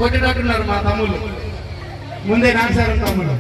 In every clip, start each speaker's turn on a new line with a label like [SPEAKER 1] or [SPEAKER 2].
[SPEAKER 1] కొట్టేటట్టున్నారు మా తమ్ముళ్ళు. ముందే నాగేశ్వరం తమ్ముళ్ళు.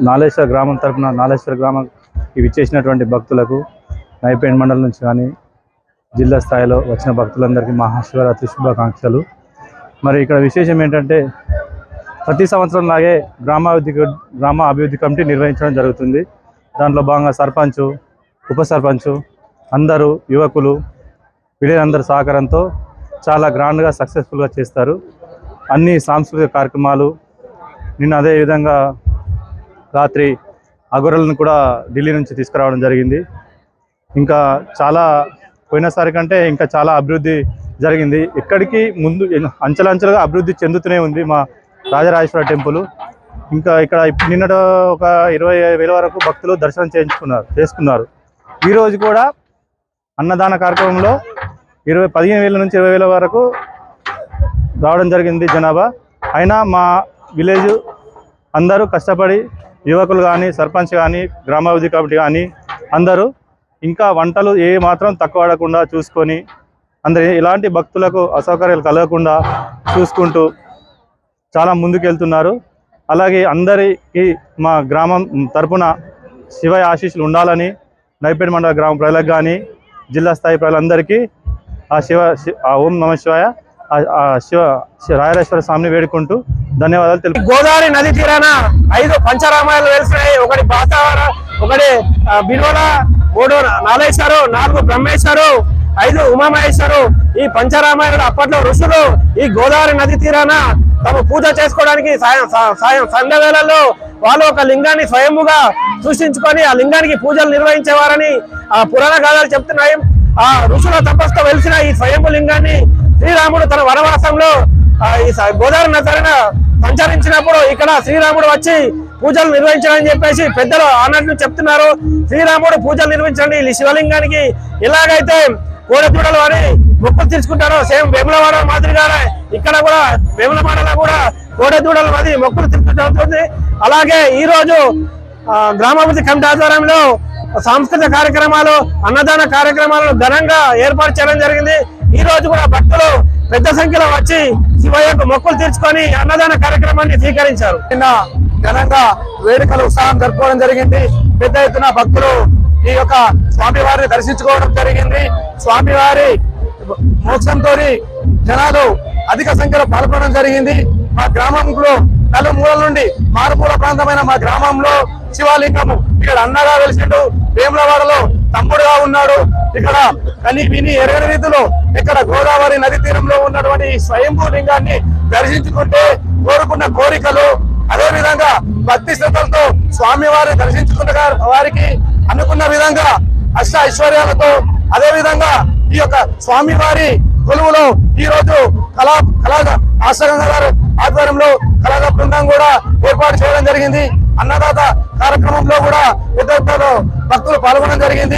[SPEAKER 2] నాలేశ్వర గ్రామం తరపున నాలేశ్వర గ్రామం ఇచ్చేసినటువంటి భక్తులకు నైపేండ్ మండలం నుంచి కానీ జిల్లా స్థాయిలో వచ్చిన భక్తులందరికీ మహాశివరాత్రి శుభాకాంక్షలు. మరి ఇక్కడ విశేషం ఏంటంటే ప్రతి సంవత్సరం లాగే గ్రామ అభివృద్ధి కమిటీ నిర్వహించడం జరుగుతుంది. దాంట్లో భాగంగా సర్పంచు, ఉప సర్పంచు, అందరూ యువకులు వీళ్ళందరి సహకారంతో చాలా గ్రాండ్గా సక్సెస్ఫుల్గా చేస్తారు. అన్ని సాంస్కృతిక కార్యక్రమాలు నిన్న అదేవిధంగా రాత్రి అగోరలను కూడా ఢిల్లీ నుంచి తీసుకురావడం జరిగింది. ఇంకా చాలా పోయినసారి కంటే ఇంకా చాలా అభివృద్ధి జరిగింది. ఎక్కడికి ముందు అంచెలంచెలుగా అభివృద్ధి చెందుతూనే ఉంది మా రాజరాజేశ్వర టెంపుల్. ఇంకా ఇక్కడ నిన్నట ఒక 20,000 వరకు భక్తులు దర్శనం చేసుకున్నారు. ఈరోజు కూడా అన్నదాన కార్యక్రమంలో 15,000 నుంచి 20,000 వరకు రావడం జరిగింది జనాభా. అయినా మా విలేజ్ అందరూ కష్టపడి యువకులు కానీ, సర్పంచ్ కానీ, గ్రామాభివృద్ధి కమిటీ కానీ అందరూ ఇంకా వంటలు ఏ మాత్రం తక్కువ పడకుండా చూసుకొని అందరూ ఇలాంటి భక్తులకు అసౌకర్యాలు కలగకుండా చూసుకుంటూ చాలా ముందుకెళ్తున్నారు. అలాగే అందరికీ మా గ్రామం తరపున శివయ్య ఆశీస్సులు ఉండాలని నైపేండ్ మండల గ్రామ ప్రజలకు కానీ జిల్లా స్థాయి ప్రజలందరికీ ఓం నమః శివాయ రాయరేశ్వర స్వామిని వేడుకుంటూ ధన్యవాదాలు తెలుపు.
[SPEAKER 3] గోదావరి నది తీరాన 5 పంచరామాయలు వెలిసినాయి. ఒకటి బాసావర, ఒకటి బిల్వల, 3 నాలేశ్వరు, 4 బ్రహ్మేశ్వరు, 5 ఉమామహేశ్వరు. ఈ పంచరామాయణులు అప్పట్లో ఋషులు ఈ గోదావరి నది తీరాన తమ పూజ చేసుకోవడానికి సంధ్య వేళల్లో వాళ్ళు ఒక లింగాన్ని స్వయంగా సృష్టించుకొని ఆ లింగానికి పూజలు నిర్వహించేవారని ఆ పురాణ గాథలు చెప్తున్నాయి. ఆ ఋషుల తపస్సుతో వెలిసిన ఈ స్వయంభు లింగాన్ని శ్రీరాముడు తన వనవాసంలో ఈ గోదావరి నదిన సంచరించినప్పుడు ఇక్కడ శ్రీరాముడు వచ్చి పూజలు నిర్వహించాలని చెప్పేసి పెద్దలు అన్నట్లు చెప్తున్నారు. శ్రీరాముడు పూజలు నిర్వహించండి ఈ శివలింగానికి ఎలాగైతే కోడెదూడలు అని మొక్కులు తీసుకుంటారో సేమ్ వేములవాడ మాదిరిగానే ఇక్కడ కూడా వేములవాడలో కూడా కోడెదూడలు అది మొక్కులు జరుగుతుంది. అలాగే ఈ రోజు గ్రామాభివృద్ధి కమిటీ ఆధ్వర్యంలో సాంస్కృతిక కార్యక్రమాలు, అన్నదాన కార్యక్రమాలను ఘనంగా ఏర్పాటు చేయడం జరిగింది. ఈ రోజు కూడా భక్తులు పెద్ద సంఖ్యలో వచ్చి శివయ్యకు మొక్కులు తీర్చుకొని అన్నదాన కార్యక్రమాన్ని స్వీకరించారు. నిన్న ఘనంగా వేడుకలు ఉత్సాహం జరుపుకోవడం జరిగింది. పెద్ద ఎత్తున భక్తులు ఈ యొక్క స్వామివారిని దర్శించుకోవడం జరిగింది. స్వామివారి మోక్షంతో జనాలు అధిక సంఖ్యలో పాల్గొనడం జరిగింది. మా గ్రామంలో నలుమూలల నుండి మారుమూల ప్రాంతమైన మా గ్రామంలో శివలింగము ఇక్కడ అన్నగా వెలిసిండు, వేములవాడలో తమ్ముడుగా ఉన్నాడు. ఇక్కడ కని విని ఎరగని రీతిలో ఇక్కడ గోదావరి నది తీరంలో ఉన్నటువంటి ఈ స్వయంభూ లింగాన్ని దర్శించుకుంటే కోరుకున్న కోరికలు, అదే విధంగా భక్తి శ్రద్ధలతో స్వామివారిని దర్శించుకున్న వారికి అనుకున్న విధంగా అష్ట ఐశ్వర్యాలతో, అదే విధంగా ఈ యొక్క స్వామివారి కొలువులో ఈ రోజు కళాగా ఆశ్రగంగా గారు ఆధ్వర్యంలో కళాగా బృందం కూడా ఏర్పాటు చేయడం జరిగింది. అన్నదాత కార్యక్రమంలో కూడా పెద్ద ఎత్తున భక్తులు పాల్గొనడం జరిగింది.